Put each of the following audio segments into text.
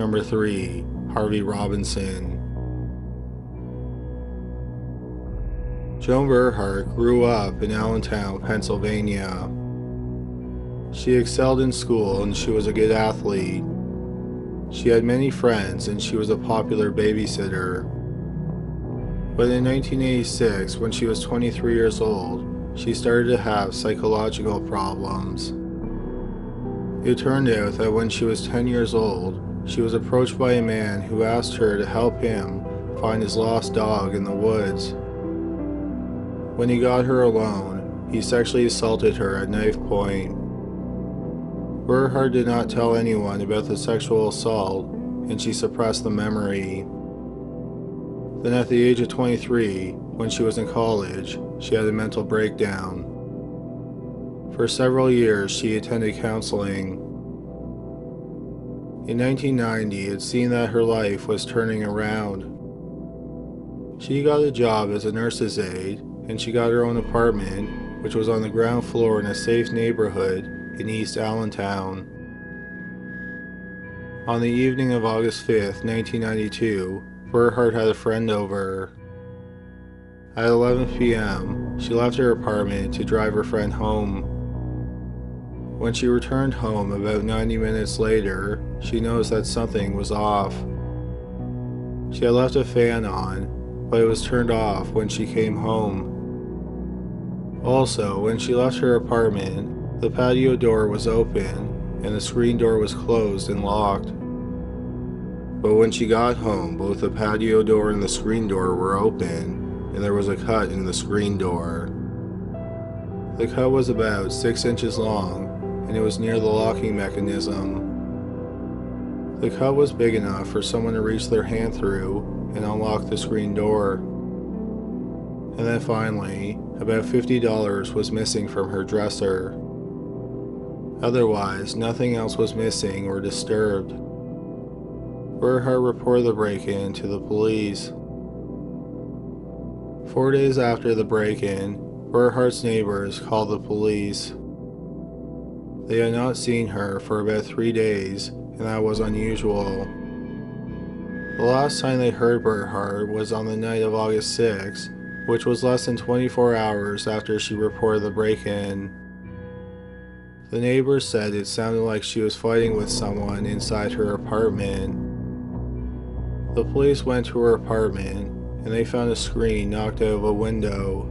Number 3. Harvey Robinson. Joan Burkhart grew up in Allentown, Pennsylvania. She excelled in school and she was a good athlete. She had many friends and she was a popular babysitter. But in 1986, when she was 23 years old, she started to have psychological problems. It turned out that when she was 10 years old, she was approached by a man who asked her to help him find his lost dog in the woods. When he got her alone, he sexually assaulted her at knife point. Burkhart did not tell anyone about the sexual assault, and she suppressed the memory. Then at the age of 23, when she was in college, she had a mental breakdown. For several years, she attended counseling. In 1990, it seemed that her life was turning around. She got a job as a nurse's aide, and she got her own apartment, which was on the ground floor in a safe neighborhood in East Allentown. On the evening of August 5th, 1992, Burkhart had a friend over. At 11 p.m., she left her apartment to drive her friend home. When she returned home about 90 minutes later, she noticed that something was off. She had left a fan on, but it was turned off when she came home. Also, when she left her apartment, the patio door was open and the screen door was closed and locked. But when she got home, both the patio door and the screen door were open, and there was a cut in the screen door. The cut was about 6 inches long, and it was near the locking mechanism. The cut was big enough for someone to reach their hand through and unlock the screen door. And then finally, about $50 was missing from her dresser. Otherwise, nothing else was missing or disturbed. Burkhart reported the break-in to the police. 4 days after the break-in, Burkhart's neighbors called the police. They had not seen her for about 3 days, and that was unusual. The last time they heard Burkhart was on the night of August 6, which was less than 24 hours after she reported the break-in. The neighbors said it sounded like she was fighting with someone inside her apartment. The police went to her apartment, and they found a screen knocked out of a window.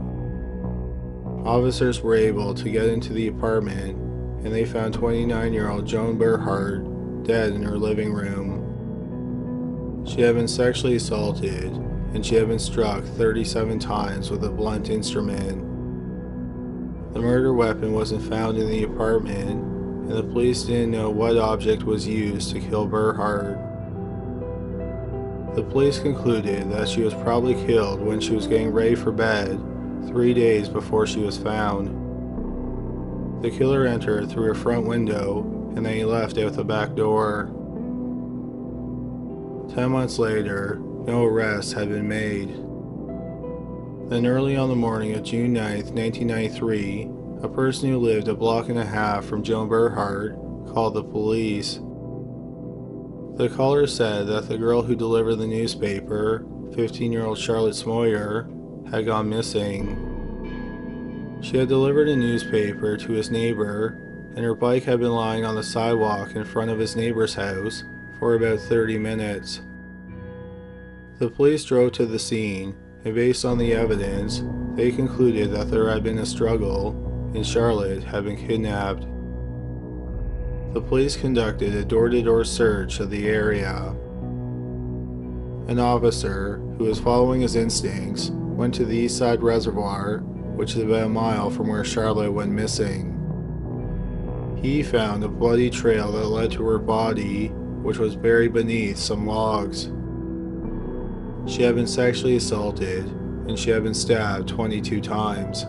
Officers were able to get into the apartment, and they found 29-year-old Joan Burkhart dead in her living room. She had been sexually assaulted, and she had been struck 37 times with a blunt instrument. The murder weapon wasn't found in the apartment, and the police didn't know what object was used to kill Burkhart. The police concluded that she was probably killed when she was getting ready for bed 3 days before she was found. The killer entered through her front window, and then he left out the back door. 10 months later, no arrests had been made. Then early on the morning of June 9, 1993, a person who lived a block and a half from Joan Burkhart called the police. The caller said that the girl who delivered the newspaper, 15-year-old Charlotte Smoyer, had gone missing. She had delivered a newspaper to his neighbor, and her bike had been lying on the sidewalk in front of his neighbor's house for about 30 minutes. The police drove to the scene, and based on the evidence, they concluded that there had been a struggle and Charlotte had been kidnapped. The police conducted a door-to-door search of the area. An officer, who was following his instincts, went to the East Side Reservoir, which is about a mile from where Charlotte went missing. He found a bloody trail that led to her body, which was buried beneath some logs. She had been sexually assaulted, and she had been stabbed 22 times.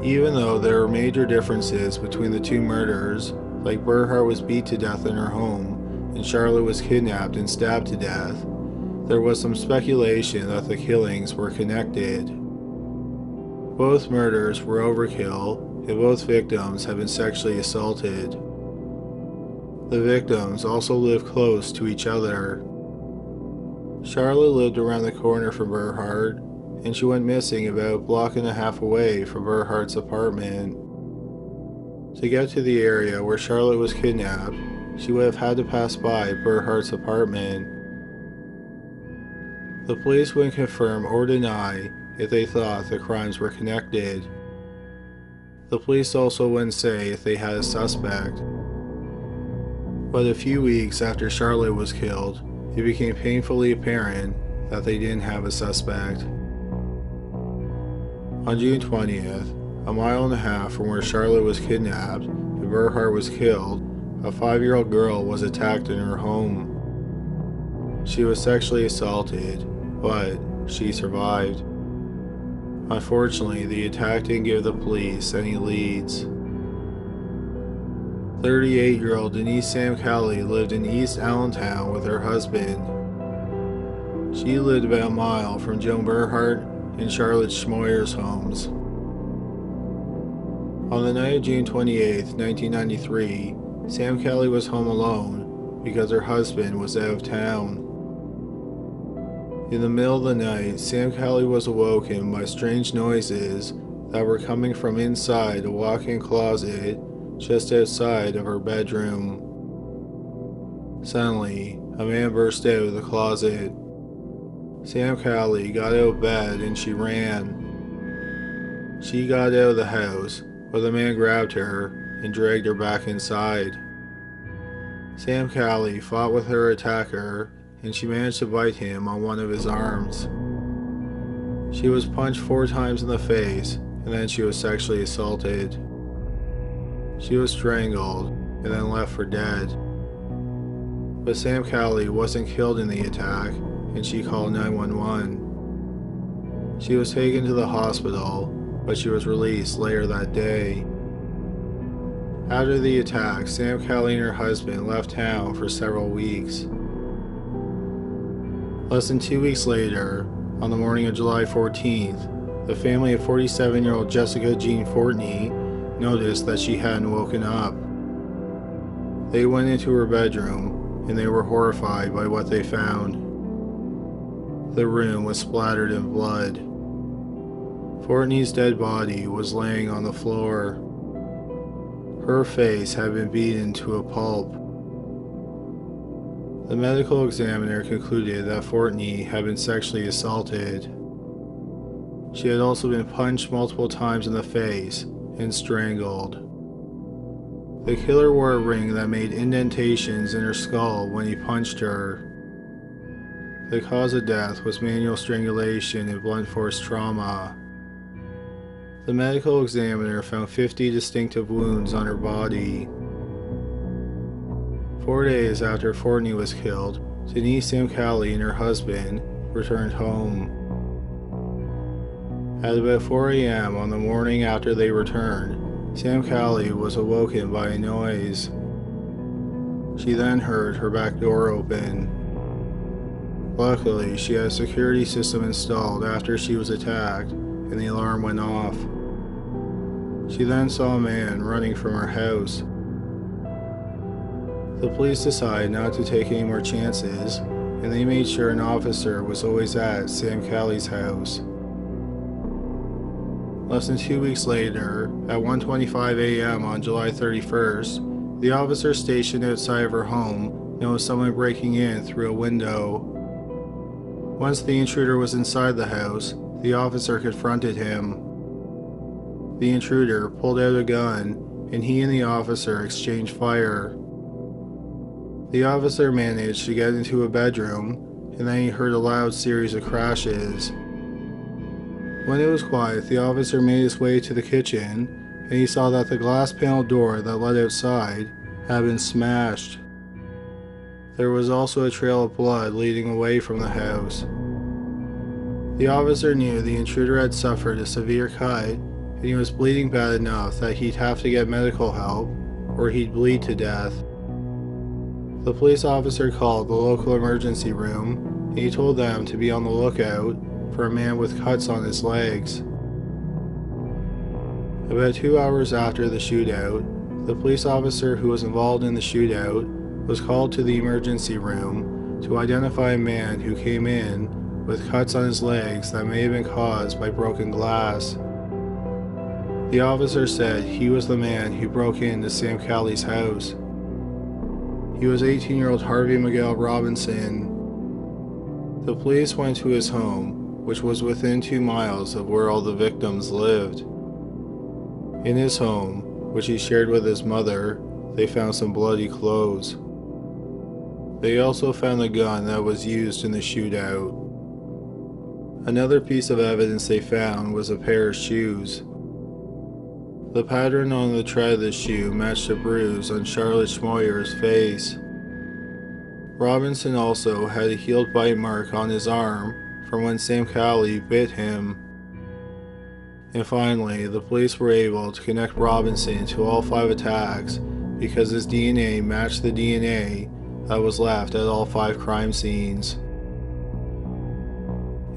Even though there were major differences between the two murders, like Burkhart was beat to death in her home, and Charlotte was kidnapped and stabbed to death, there was some speculation that the killings were connected. Both murders were overkill, and both victims had been sexually assaulted. The victims also lived close to each other. Charlotte lived around the corner from Burhart, and she went missing about a block and a half away from Burhart's apartment. To get to the area where Charlotte was kidnapped, she would have had to pass by Burhart's apartment. The police wouldn't confirm or deny if they thought the crimes were connected. The police also wouldn't say if they had a suspect. But a few weeks after Charlotte was killed, it became painfully apparent that they didn't have a suspect. On June 20th, a mile and a half from where Charlotte was kidnapped and Burhart was killed, a 5-year-old girl was attacked in her home. She was sexually assaulted, but she survived. Unfortunately, the attack didn't give the police any leads. 38-year-old Denise Sam Kelly lived in East Allentown with her husband. She lived about a mile from Joan Burhart and Charlotte Schmoyer's homes. On the night of June 28, 1993, Sam Kelly was home alone because her husband was out of town. In the middle of the night, Sam Kelly was awoken by strange noises that were coming from inside a walk-in closet just outside of her bedroom. Suddenly, a man burst out of the closet. Sam Kelly got out of bed and she ran. She got out of the house, but the man grabbed her and dragged her back inside. Sam Kelly fought with her attacker and she managed to bite him on one of his arms. She was punched 4 times in the face and then she was sexually assaulted. She was strangled and then left for dead. But Sam Kelly wasn't killed in the attack and she called 911. She was taken to the hospital, but she was released later that day. After the attack, Sam Kelly and her husband left town for several weeks. Less than 2 weeks later, on the morning of July 14th, the family of 47-year-old Jessica Jean Fortney noticed that she hadn't woken up. They went into her bedroom and they were horrified by what they found. The room was splattered in blood. Fortney's dead body was laying on the floor. Her face had been beaten to a pulp. The medical examiner concluded that Fortney had been sexually assaulted. She had also been punched multiple times in the face and strangled. The killer wore a ring that made indentations in her skull when he punched her. The cause of death was manual strangulation and blunt force trauma. The medical examiner found 50 distinctive wounds on her body. 4 days after Fortney was killed, Denise Sam Kelly and her husband returned home. At about 4 a.m. on the morning after they returned, Sam Kelly was awoken by a noise. She then heard her back door open. Luckily, she had a security system installed after she was attacked, and the alarm went off. She then saw a man running from her house. The police decided not to take any more chances, and they made sure an officer was always at Sam Kelly's house. Less than 2 weeks later, at 1:25 a.m. on July 31st, the officer stationed outside of her home noticed someone breaking in through a window. Once the intruder was inside the house, the officer confronted him. The intruder pulled out a gun, and he and the officer exchanged fire. The officer managed to get into a bedroom, and then he heard a loud series of crashes. When it was quiet, the officer made his way to the kitchen, and he saw that the glass panel door that led outside had been smashed. There was also a trail of blood leading away from the house. The officer knew the intruder had suffered a severe cut, and he was bleeding bad enough that he'd have to get medical help, or he'd bleed to death. The police officer called the local emergency room, and he told them to be on the lookout for a man with cuts on his legs. About 2 hours after the shootout, the police officer who was involved in the shootout was called to the emergency room to identify a man who came in with cuts on his legs that may have been caused by broken glass. The officer said he was the man who broke into Sam Calley's house. He was 18-year-old Harvey Miguel Robinson. The police went to his home, which was within 2 miles of where all the victims lived. In his home, which he shared with his mother, they found some bloody clothes. They also found the gun that was used in the shootout. Another piece of evidence they found was a pair of shoes. The pattern on the tread of the shoe matched a bruise on Charlotte Schmoyer's face. Robinson also had a healed bite mark on his arm from when Sam Calley bit him. And finally, the police were able to connect Robinson to all 5 attacks because his DNA matched the DNA that was left at all 5 crime scenes.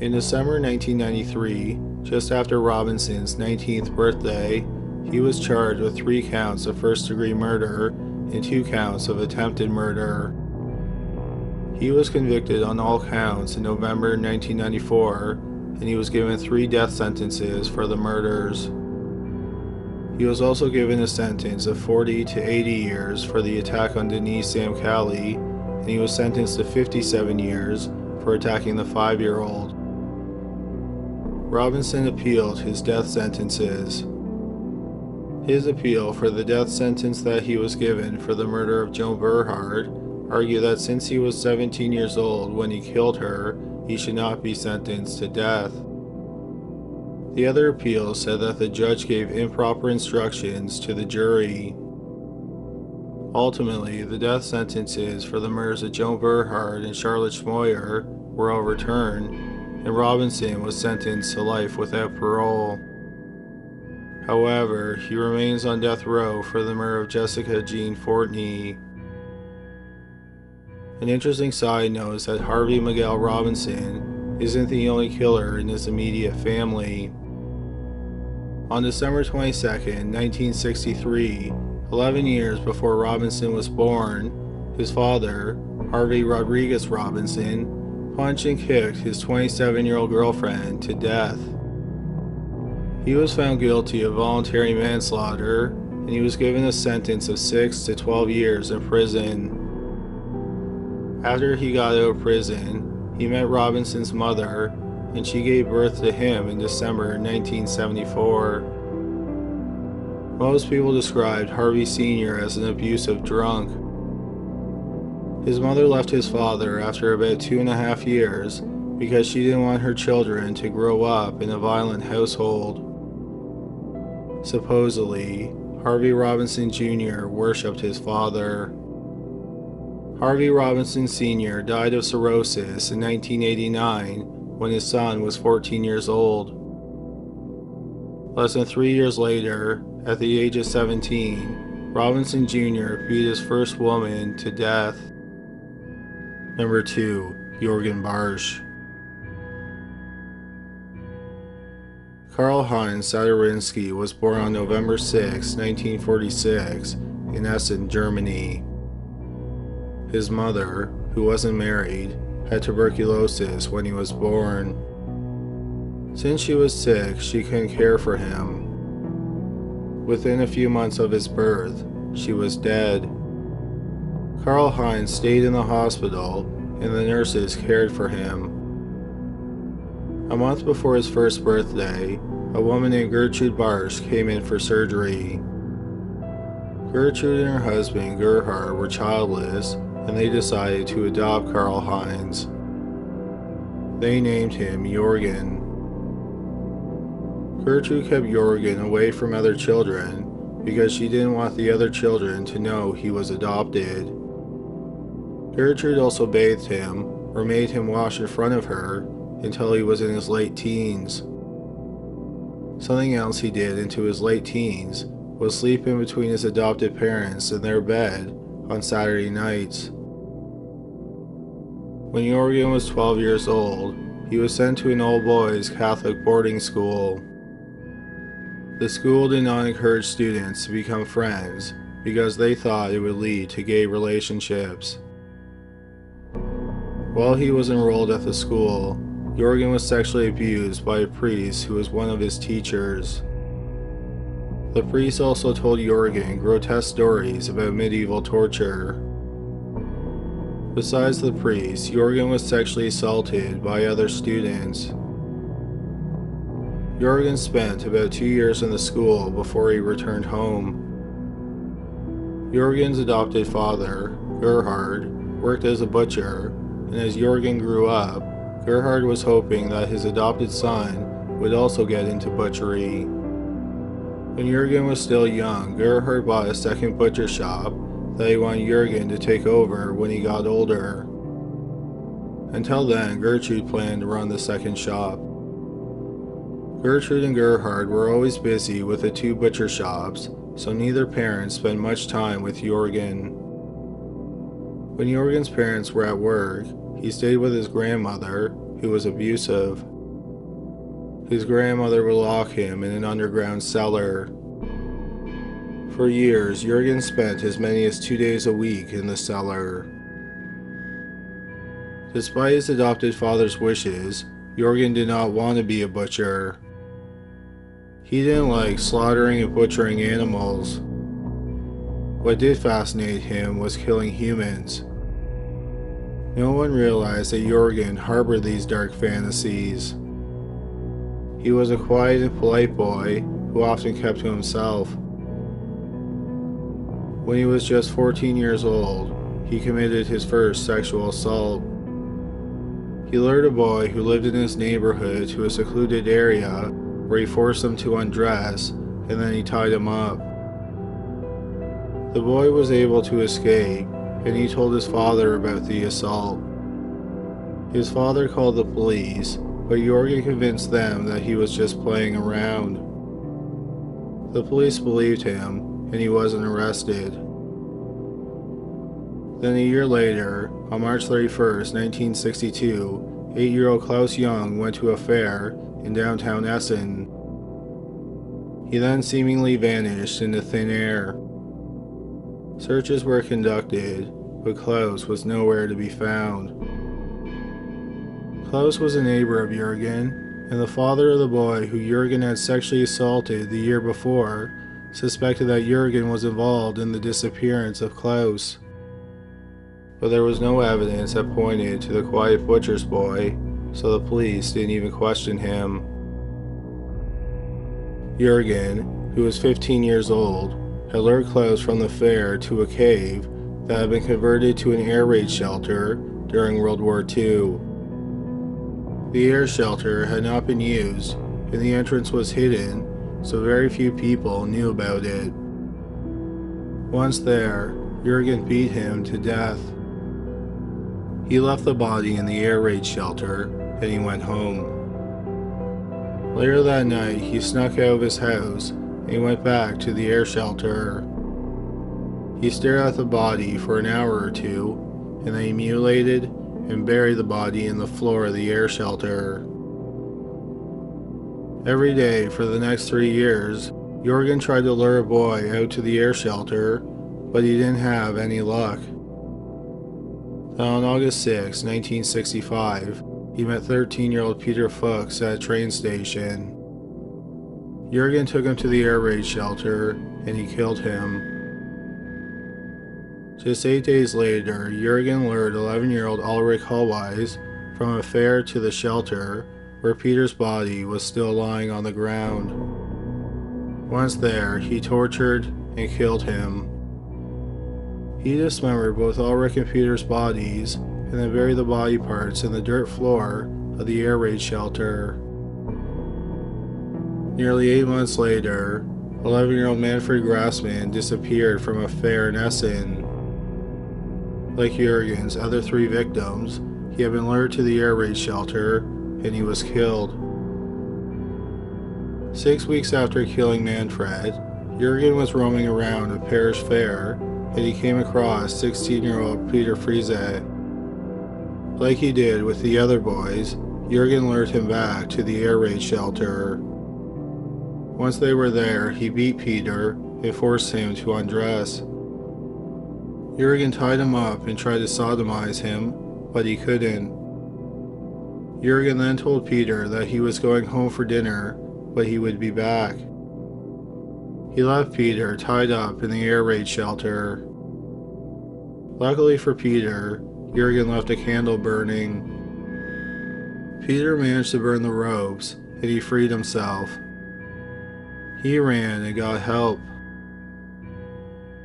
In December 1993, just after Robinson's 19th birthday, he was charged with 3 counts of first-degree murder and 2 counts of attempted murder. He was convicted on all counts in November 1994, and he was given 3 death sentences for the murders. He was also given a sentence of 40 to 80 years for the attack on Denise Sam Calley, and he was sentenced to 57 years for attacking the 5-year-old. Robinson appealed his death sentences. His appeal for the death sentence that he was given for the murder of Joan Berhard argued that since he was 17 years old when he killed her, he should not be sentenced to death. The other appeal said that the judge gave improper instructions to the jury. Ultimately, the death sentences for the murders of Joan Berhard and Charlotte Schmoyer were overturned, and Robinson was sentenced to life without parole. However, he remains on death row for the murder of Jessica Jean Fortney. An interesting side note is that Harvey Miguel Robinson isn't the only killer in his immediate family. On December 22, 1963, 11 years before Robinson was born, his father, Harvey Rodriguez Robinson, punched and kicked his 27-year-old girlfriend to death. He was found guilty of voluntary manslaughter, and he was given a sentence of 6 to 12 years in prison. After he got out of prison, he met Robinson's mother, and she gave birth to him in December 1974. Most people described Harvey Sr. as an abusive drunk. His mother left his father after about 2.5 years because she didn't want her children to grow up in a violent household. Supposedly, Harvey Robinson Jr. worshipped his father. Harvey Robinson Sr. died of cirrhosis in 1989 when his son was 14 years old. Less than 3 years later, at the age of 17, Robinson Jr. beat his first woman to death. Number 2. Jürgen Bartsch. Karl-Heinz Sadurinsky was born on November 6, 1946, in Essen, Germany. His mother, who wasn't married, had tuberculosis when he was born. Since she was sick, she couldn't care for him. Within a few months of his birth, she was dead. Karl-Heinz stayed in the hospital, and the nurses cared for him. A month before his first birthday, a woman named Gertrude Bartsch came in for surgery. Gertrude and her husband, Gerhard, were childless, and they decided to adopt Karl-Heinz. They named him Jürgen. Gertrude kept Jürgen away from other children because she didn't want the other children to know he was adopted. Gertrude also bathed him, or made him wash in front of her, until he was in his late teens. Something else he did into his late teens was sleep in between his adopted parents in their bed on Saturday nights. When Jürgen was 12 years old, he was sent to an all-boys Catholic boarding school. The school did not encourage students to become friends, because they thought it would lead to gay relationships. While he was enrolled at the school, Jürgen was sexually abused by a priest who was one of his teachers. The priest also told Jürgen grotesque stories about medieval torture. Besides the priest, Jürgen was sexually assaulted by other students. Jürgen spent about 2 years in the school before he returned home. Jürgen's adopted father, Gerhard, worked as a butcher, and as Jürgen grew up, Gerhard was hoping that his adopted son would also get into butchery. When Jürgen was still young, Gerhard bought a second butcher shop that he wanted Jürgen to take over when he got older. Until then, Gertrude planned to run the second shop. Gertrude and Gerhard were always busy with the two butcher shops, so neither parent spent much time with Jürgen. When Jürgen's parents were at work, he stayed with his grandmother, who was abusive. His grandmother would lock him in an underground cellar. For years, Jürgen spent as many as 2 days a week in the cellar. Despite his adopted father's wishes, Jürgen did not want to be a butcher. He didn't like slaughtering and butchering animals. What did fascinate him was killing humans. No one realized that Jürgen harbored these dark fantasies. He was a quiet and polite boy who often kept to himself. When he was just 14 years old, he committed his first sexual assault. He lured a boy who lived in his neighborhood to a secluded area where he forced him to undress, and then he tied him up. The boy was able to escape, and he told his father about the assault. His father called the police, but Jürgen convinced them that he was just playing around. The police believed him, and he wasn't arrested. Then a year later, on March 31st, 1962, 8-year-old Klaus Jung went to a fair in downtown Essen. He then seemingly vanished into thin air. Searches were conducted, but Klaus was nowhere to be found. Klaus was a neighbor of Jürgen, and the father of the boy who Jürgen had sexually assaulted the year before suspected that Jürgen was involved in the disappearance of Klaus. But there was no evidence that pointed to the quiet butcher's boy, so the police didn't even question him. Jürgen, who was 15 years old, had lured Klaus from the fair to a cave that had been converted to an air raid shelter during World War II. The air shelter had not been used, and the entrance was hidden, so very few people knew about it. Once there, Jürgen beat him to death. He left the body in the air raid shelter, and he went home. Later that night, he snuck out of his house, and he went back to the air shelter. He stared at the body for an hour or two, and then he mutilated and buried the body in the floor of the air shelter. Every day for the next 3 years, Jürgen tried to lure a boy out to the air shelter, but he didn't have any luck. Then on August 6, 1965, he met 13-year-old Peter Fuchs at a train station. Jürgen took him to the air raid shelter, and he killed him. Just 8 days later, Jürgen lured 11-year-old Ulrich Hallweis from a fair to the shelter, where Peter's body was still lying on the ground. Once there, he tortured and killed him. He dismembered both Ulrich and Peter's bodies, and then buried the body parts in the dirt floor of the air raid shelter. Nearly 8 months later, 11-year-old Manfred Grassmann disappeared from a fair in Essen. Like Jürgen's other 3 victims, he had been lured to the air raid shelter, and he was killed. 6 weeks after killing Manfred, Jürgen was roaming around a parish fair, and he came across 16-year-old Peter Friese. Like he did with the other boys, Jürgen lured him back to the air raid shelter. Once they were there, he beat Peter and forced him to undress. Jürgen tied him up and tried to sodomize him, but he couldn't. Jürgen then told Peter that he was going home for dinner, but he would be back. He left Peter tied up in the air raid shelter. Luckily for Peter, Jürgen left a candle burning. Peter managed to burn the ropes, and he freed himself. He ran and got help.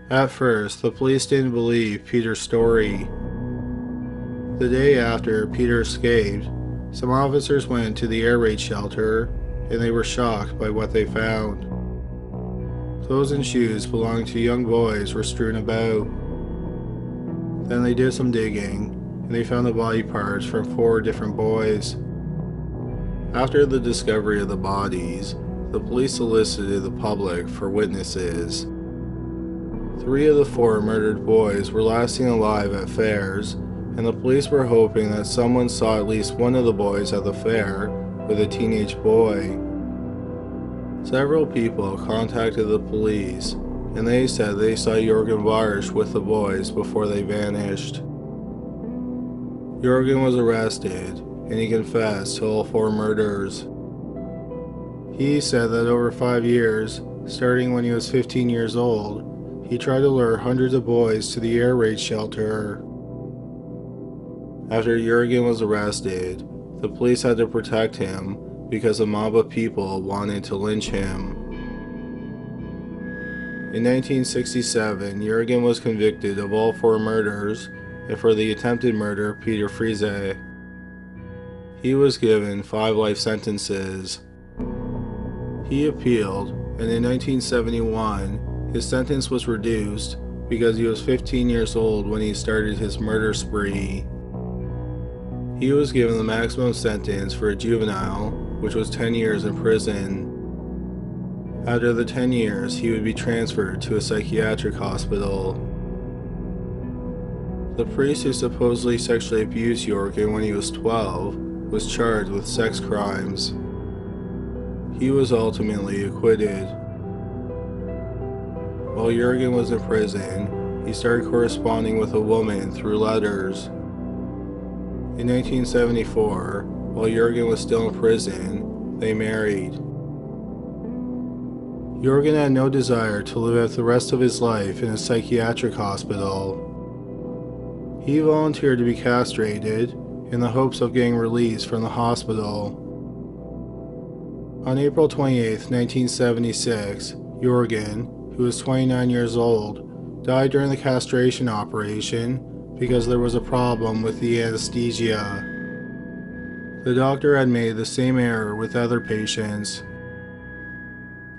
At first, the police didn't believe Peter's story. The day after Peter escaped, some officers went to the air raid shelter, and they were shocked by what they found. Clothes and shoes belonging to young boys were strewn about. Then they did some digging, and they found the body parts from 4 different boys. After the discovery of the bodies, the police solicited the public for witnesses. 3 of the 4 murdered boys were last seen alive at fairs, and the police were hoping that someone saw at least one of the boys at the fair with a teenage boy. Several people contacted the police, and they said they saw Jürgen Bartsch with the boys before they vanished. Jürgen was arrested, and he confessed to all 4 murders. He said that over 5 years, starting when he was 15 years old, he tried to lure hundreds of boys to the air raid shelter. After Jürgen was arrested, the police had to protect him because a mob of people wanted to lynch him. In 1967, Jürgen was convicted of all 4 murders and for the attempted murder of Peter Friese. He was given 5 life sentences. He appealed, and in 1971, his sentence was reduced because he was 15 years old when he started his murder spree. He was given the maximum sentence for a juvenile, which was 10 years in prison. After the 10 years, he would be transferred to a psychiatric hospital. The priest who supposedly sexually abused Jürgen when he was 12 was charged with sex crimes. He was ultimately acquitted. While Jürgen was in prison, he started corresponding with a woman through letters. In 1974, while Jürgen was still in prison, they married. Jürgen had no desire to live out the rest of his life in a psychiatric hospital. He volunteered to be castrated in the hopes of getting released from the hospital. On April 28, 1976, Jürgen, who was 29 years old, died during the castration operation because there was a problem with the anesthesia. The doctor had made the same error with other patients.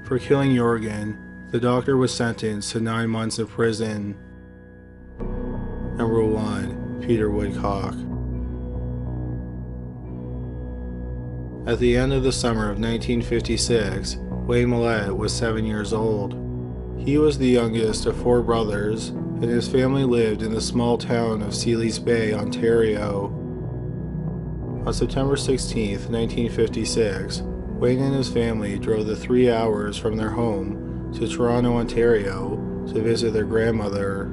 For killing Jürgen, the doctor was sentenced to 9 months in prison. Number 1. Peter Woodcock. At the end of the summer of 1956, Wayne Millett was 7 years old. He was the youngest of 4 brothers, and his family lived in the small town of Sealy's Bay, Ontario. On September 16, 1956, Wayne and his family drove the 3 hours from their home to Toronto, Ontario, to visit their grandmother.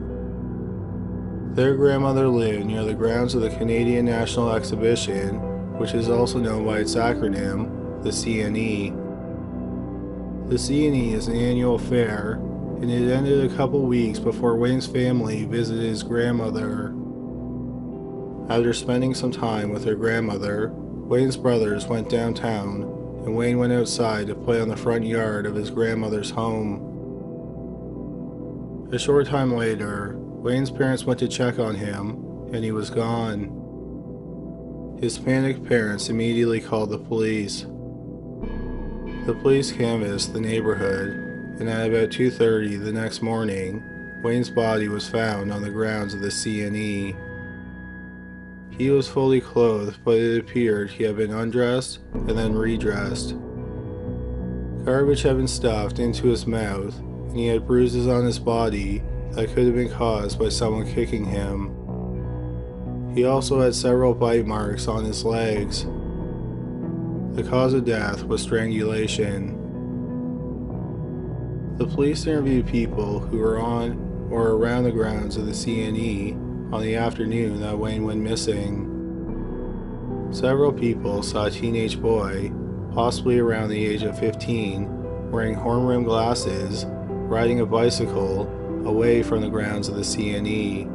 Their grandmother lived near the grounds of the Canadian National Exhibition, which is also known by its acronym, the CNE. The CNE is an annual fair, and it ended a couple weeks before Wayne's family visited his grandmother. After spending some time with their grandmother, Wayne's brothers went downtown, and Wayne went outside to play on the front yard of his grandmother's home. A short time later, Wayne's parents went to check on him, and he was gone. His panicked parents immediately called the police. The police canvassed the neighborhood, and at about 2:30 the next morning, Wayne's body was found on the grounds of the CNE. He was fully clothed, but it appeared he had been undressed and then redressed. Garbage had been stuffed into his mouth, and he had bruises on his body that could have been caused by someone kicking him. He also had several bite marks on his legs. The cause of death was strangulation. The police interviewed people who were on or around the grounds of the CNE on the afternoon that Wayne went missing. Several people saw a teenage boy, possibly around the age of 15, wearing horn-rimmed glasses, riding a bicycle away from the grounds of the CNE.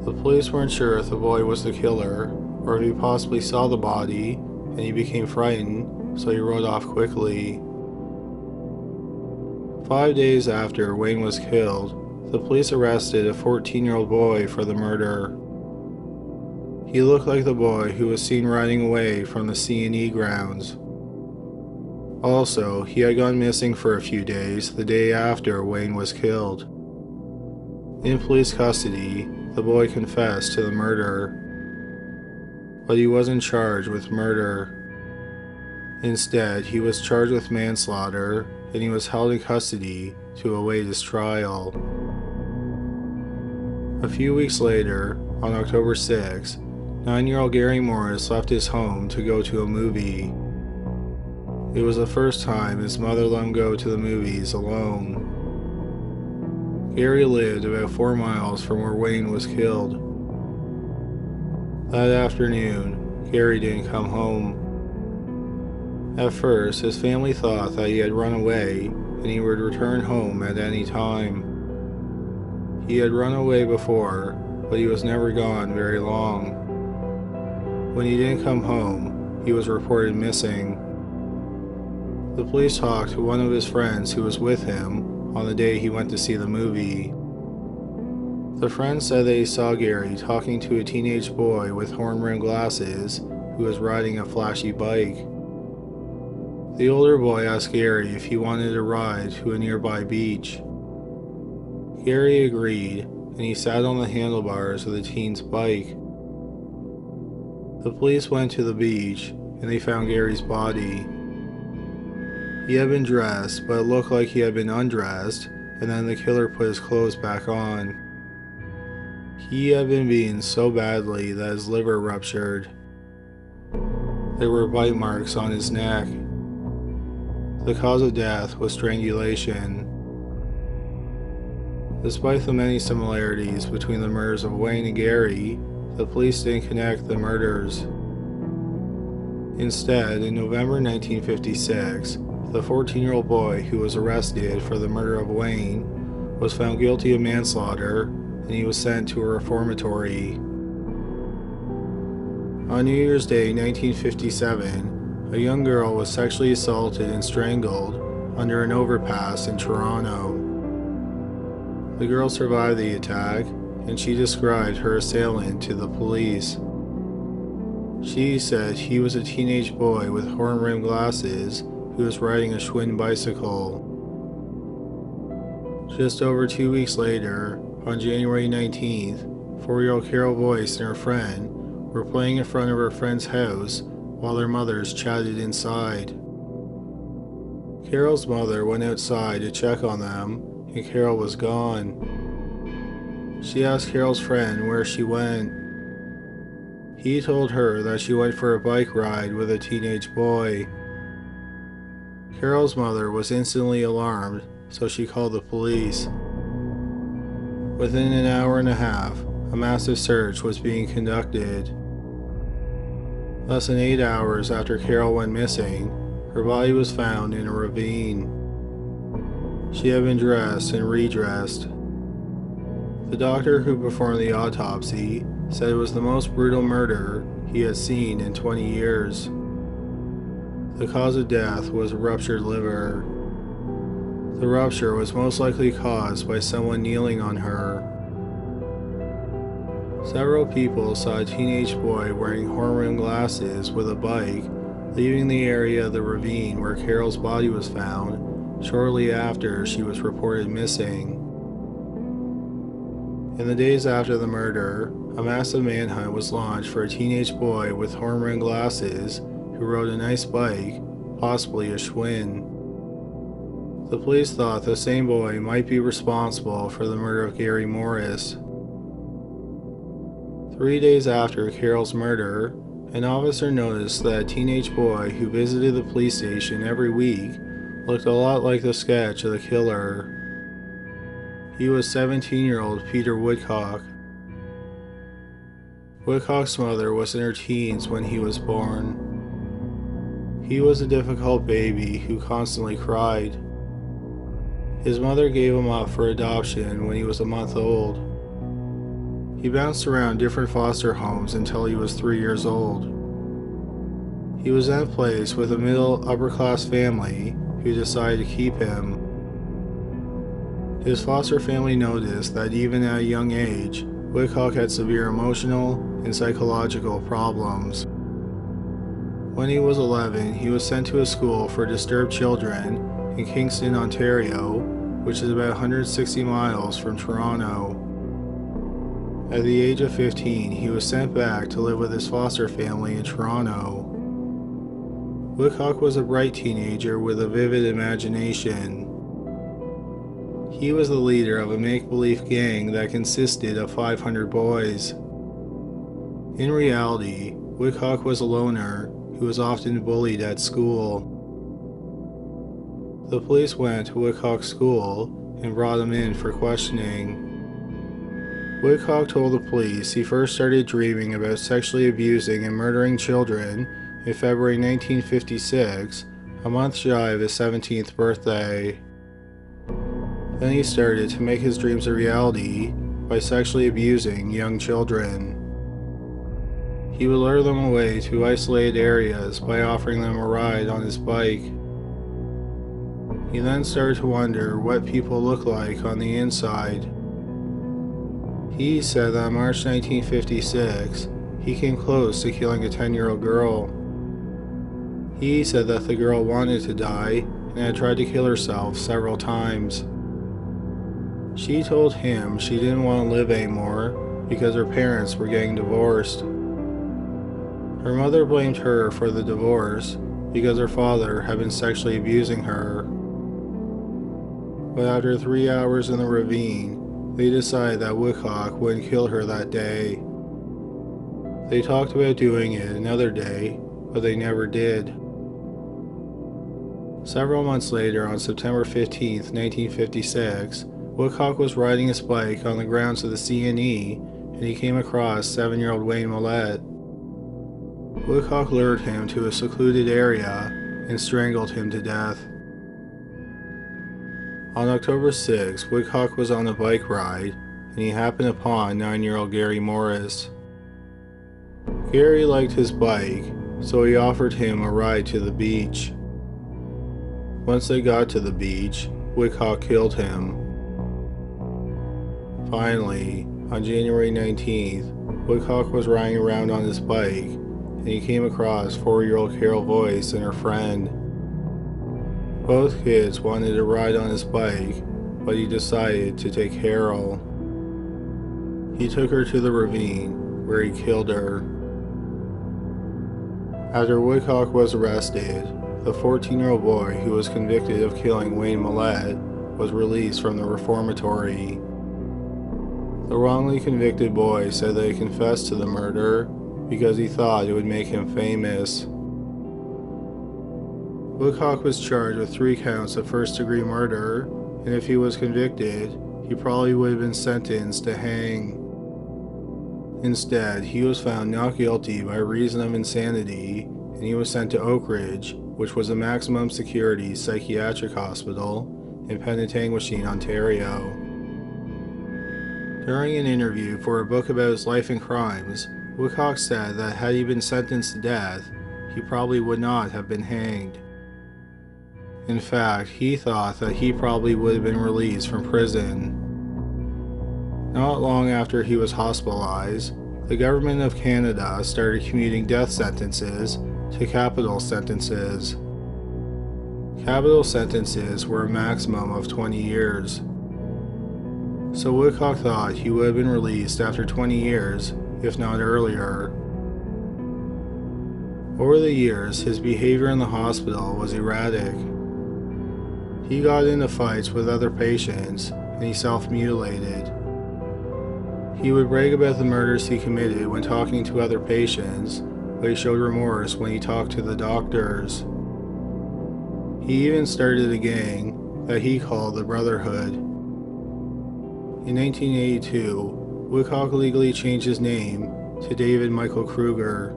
The police weren't sure if the boy was the killer, or if he possibly saw the body and he became frightened, so he rode off quickly. 5 days after Wayne was killed, the police arrested a 14-year-old boy for the murder. He looked like the boy who was seen riding away from the CNE grounds. Also, he had gone missing for a few days the day after Wayne was killed. In police custody, the boy confessed to the murder, but he wasn't charged with murder. Instead, he was charged with manslaughter, and he was held in custody to await his trial. A few weeks later, on October 6, 9-year-old Gary Morris left his home to go to a movie. It was the first time his mother let him go to the movies alone. Gary lived about 4 miles from where Wayne was killed. That afternoon, Gary didn't come home. At first, his family thought that he had run away and he would return home at any time. He had run away before, but he was never gone very long. When he didn't come home, he was reported missing. The police talked to one of his friends who was with him on the day he went to see the movie. The friend said that he saw Gary talking to a teenage boy with horn-rimmed glasses who was riding a flashy bike. The older boy asked Gary if he wanted a ride to a nearby beach. Gary agreed, and he sat on the handlebars of the teen's bike. The police went to the beach, and they found Gary's body. He had been dressed, but it looked like he had been undressed, and then the killer put his clothes back on. He had been beaten so badly that his liver ruptured. There were bite marks on his neck. The cause of death was strangulation. Despite the many similarities between the murders of Wayne and Gary, the police didn't connect the murders. Instead, in November 1956, the 14-year-old boy who was arrested for the murder of Wayne was found guilty of manslaughter, and he was sent to a reformatory. On New Year's Day 1957, a young girl was sexually assaulted and strangled under an overpass in Toronto. The girl survived the attack, and she described her assailant to the police. She said he was a teenage boy with horn-rimmed glasses who was riding a Schwinn bicycle. Just over 2 weeks later, on January 19th, 4-year-old Carol Boyce and her friend were playing in front of her friend's house while their mothers chatted inside. Carol's mother went outside to check on them, and Carol was gone. She asked Carol's friend where she went. He told her that she went for a bike ride with a teenage boy. Carol's mother was instantly alarmed, so she called the police. Within an hour and a half, a massive search was being conducted. Less than 8 hours after Carol went missing, her body was found in a ravine. She had been dressed and redressed. The doctor who performed the autopsy said it was the most brutal murder he had seen in 20 years. The cause of death was a ruptured liver. The rupture was most likely caused by someone kneeling on her. Several people saw a teenage boy wearing horn-rimmed glasses with a bike leaving the area of the ravine where Carol's body was found shortly after she was reported missing. In the days after the murder, a massive manhunt was launched for a teenage boy with horn-rimmed glasses who rode a nice bike, possibly a Schwinn. The police thought the same boy might be responsible for the murder of Gary Morris. 3 days after Carol's murder, an officer noticed that a teenage boy who visited the police station every week looked a lot like the sketch of the killer. He was 17-year-old Peter Woodcock. Woodcock's mother was in her teens when he was born. He was a difficult baby who constantly cried. His mother gave him up for adoption when he was a month old. He bounced around different foster homes until he was 3 years old. He was then placed with a middle-upper-class family who decided to keep him. His foster family noticed that even at a young age, Woodcock had severe emotional and psychological problems. When he was 11, he was sent to a school for disturbed children in Kingston, Ontario, which is about 160 miles from Toronto. At the age of 15, he was sent back to live with his foster family in Toronto. Woodcock was a bright teenager with a vivid imagination. He was the leader of a make-believe gang that consisted of 500 boys. In reality, Woodcock was a loner who was often bullied at school. The police went to Woodcock's school and brought him in for questioning. Woodcock told the police he first started dreaming about sexually abusing and murdering children in February 1956, a month shy of his 17th birthday. Then he started to make his dreams a reality by sexually abusing young children. He would lure them away to isolated areas by offering them a ride on his bike. He then started to wonder what people look like on the inside. He said that in March 1956, he came close to killing a 10-year-old girl. He said that the girl wanted to die and had tried to kill herself several times. She told him she didn't want to live anymore because her parents were getting divorced. Her mother blamed her for the divorce because her father had been sexually abusing her. But after 3 hours in the ravine, they decided that Woodcock wouldn't kill her that day. They talked about doing it another day, but they never did. Several months later, on September 15, 1956, Woodcock was riding his bike on the grounds of the CNE, and he came across 7-year-old Wayne Millette. Woodcock lured him to a secluded area and strangled him to death. On October 6, Woodcock was on a bike ride, and he happened upon 9-year-old Gary Morris. Gary liked his bike, so he offered him a ride to the beach. Once they got to the beach, Woodcock killed him. Finally, on January 19th, Woodcock was riding around on his bike, and he came across 4-year-old Carol Voice and her friend. Both kids wanted to ride on his bike, but he decided to take Carol. He took her to the ravine, where he killed her. After Woodcock was arrested, the 14-year-old boy who was convicted of killing Wayne Millette was released from the reformatory. The wrongly convicted boy said that he confessed to the murder because he thought it would make him famous. Woodcock was charged with 3 counts of first-degree murder, and if he was convicted, he probably would have been sentenced to hang. Instead, he was found not guilty by reason of insanity, and he was sent to Oak Ridge, which was a maximum security psychiatric hospital in Penetanguishene, Ontario. During an interview for a book about his life and crimes, Woodcock said that had he been sentenced to death, he probably would not have been hanged. In fact, he thought that he probably would have been released from prison. Not long after he was hospitalized, the government of Canada started commuting death sentences to capital sentences. Capital sentences were a maximum of 20 years. So Woodcock thought he would have been released after 20 years, if not earlier. Over the years, his behavior in the hospital was erratic. He got into fights with other patients, and he self-mutilated. He would brag about the murders he committed when talking to other patients, but he showed remorse when he talked to the doctors. He even started a gang that he called the Brotherhood. In 1982, Woodcock legally changed his name to David Michael Kruger.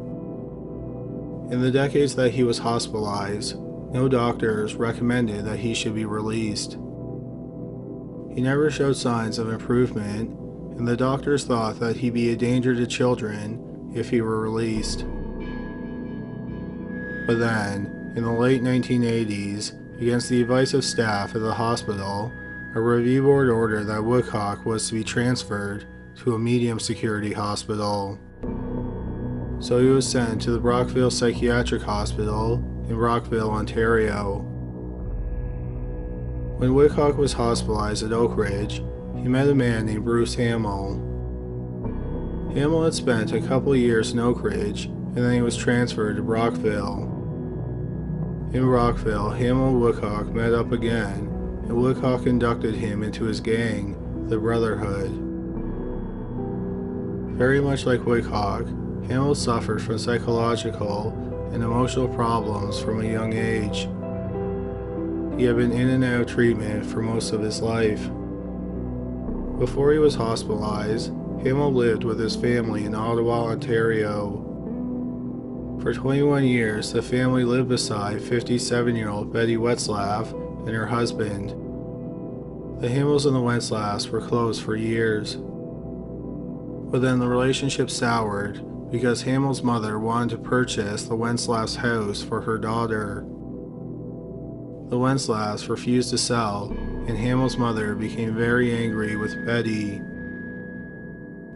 In the decades that he was hospitalized, no doctors recommended that he should be released. He never showed signs of improvement, and the doctors thought that he'd be a danger to children if he were released. But then, in the late 1980s, against the advice of staff at the hospital, a review board ordered that Woodcock was to be transferred to a medium security hospital. So he was sent to the Brockville Psychiatric Hospital in Brockville, Ontario. When Woodcock was hospitalized at Oak Ridge, he met a man named Bruce Hamill. Hamill had spent a couple years in Oak Ridge, and then he was transferred to Brockville. In Brockville, Hamill and Woodcock met up again, and Woodcock inducted him into his gang, the Brotherhood. Very much like Woodcock, Hamill suffered from psychological and emotional problems from a young age. He had been in and out of treatment for most of his life. Before he was hospitalized, Hamill lived with his family in Ottawa, Ontario. For 21 years, the family lived beside 57-year-old Betty Wetzlaff and her husband. The Hamills and the Wetzlaffs were close for years. But then the relationship soured because Hamill's mother wanted to purchase the Wetzlaffs' house for her daughter. The Wetzlaffs refused to sell, and Hamill's mother became very angry with Betty.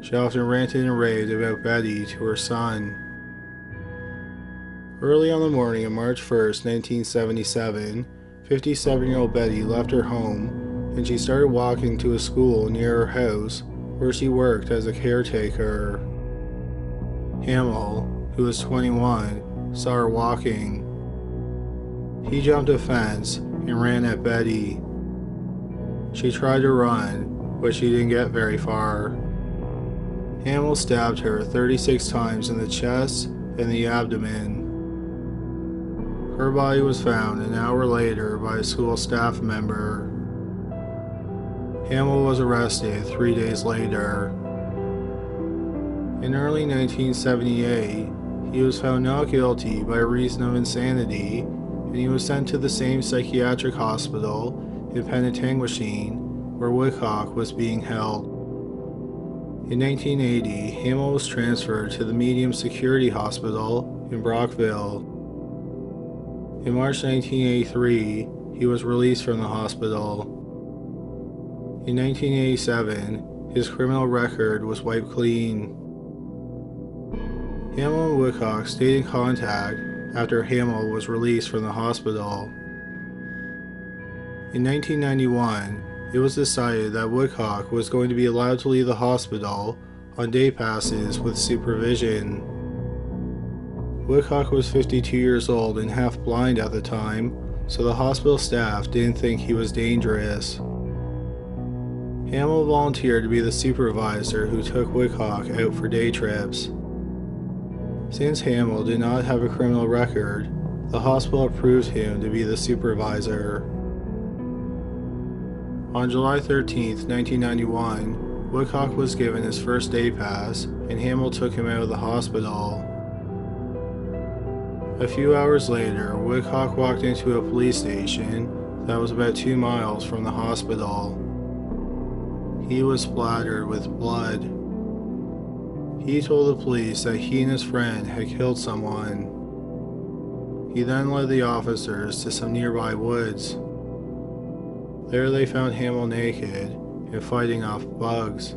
She often ranted and raved about Betty to her son. Early on the morning of March 1st, 1977, 57-year-old Betty left her home and she started walking to a school near her house where she worked as a caretaker. Hamill, who was 21, saw her walking. He jumped a fence and ran at Betty. She tried to run, but she didn't get very far. Hamill stabbed her 36 times in the chest and the abdomen. Her body was found an hour later by a school staff member. Hamill was arrested 3 days later. In early 1978, he was found not guilty by reason of insanity, and he was sent to the same psychiatric hospital in Penetanguishene where Woodcock was being held. In 1980, Hamill was transferred to the Medium Security Hospital in Brockville. In March 1983, he was released from the hospital. In 1987, his criminal record was wiped clean. Hamill and Woodcock stayed in contact after Hamill was released from the hospital. In 1991, it was decided that Woodcock was going to be allowed to leave the hospital on day passes with supervision. Woodcock was 52 years old and half blind at the time, so the hospital staff didn't think he was dangerous. Hamill volunteered to be the supervisor who took Woodcock out for day trips. Since Hamill did not have a criminal record, the hospital approved him to be the supervisor. On July 13, 1991, Woodcock was given his first day pass, and Hamill took him out of the hospital. A few hours later, Woodcock walked into a police station that was about 2 miles from the hospital. He was splattered with blood. He told the police that he and his friend had killed someone. He then led the officers to some nearby woods. There they found Hamill naked and fighting off bugs.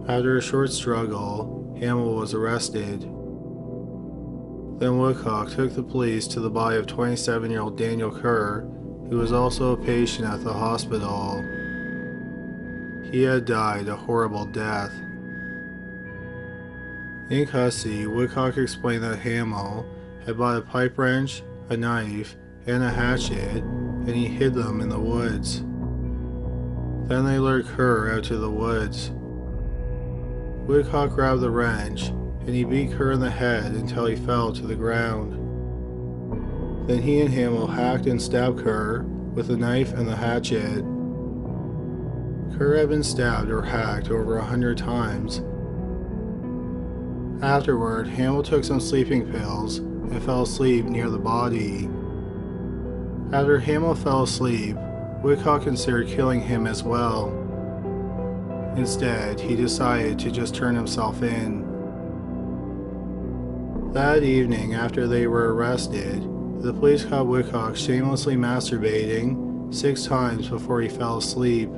After a short struggle, Hamill was arrested. Then Woodcock took the police to the body of 27-year-old Daniel Kerr, who was also a patient at the hospital. He had died a horrible death. In custody, Woodcock explained that Hamill had bought a pipe wrench, a knife, and a hatchet, and he hid them in the woods. Then they lured Kerr out to the woods. Woodcock grabbed the wrench, and he beat Kerr in the head until he fell to the ground. Then he and Hamill hacked and stabbed Kerr with the knife and the hatchet. Kurt had been stabbed or hacked over 100 times. Afterward, Hamill took some sleeping pills and fell asleep near the body. After Hamill fell asleep, Woodcock considered killing him as well. Instead, he decided to just turn himself in. That evening, after they were arrested, the police caught Woodcock shamelessly masturbating 6 times before he fell asleep.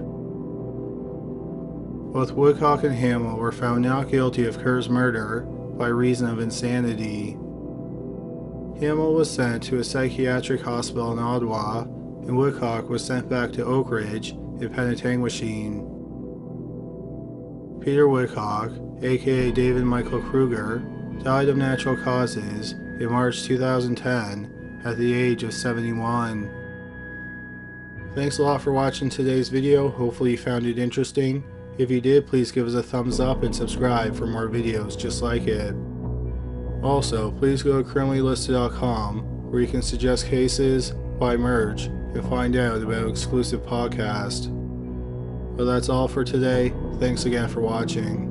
Both Woodcock and Hamill were found not guilty of Kurt's murder by reason of insanity. Hamill was sent to a psychiatric hospital in Ottawa, and Woodcock was sent back to Oak Ridge in Penetanguishene. Peter Woodcock, aka David Michael Kruger, died of natural causes in March 2010 at the age of 71. Thanks a lot for watching today's video. Hopefully you found it interesting. If you did, please give us a thumbs up and subscribe for more videos just like it. Also, please go to criminallylisted.com where you can suggest cases, buy merch, and find out about exclusive podcasts. But that's all for today. Thanks again for watching.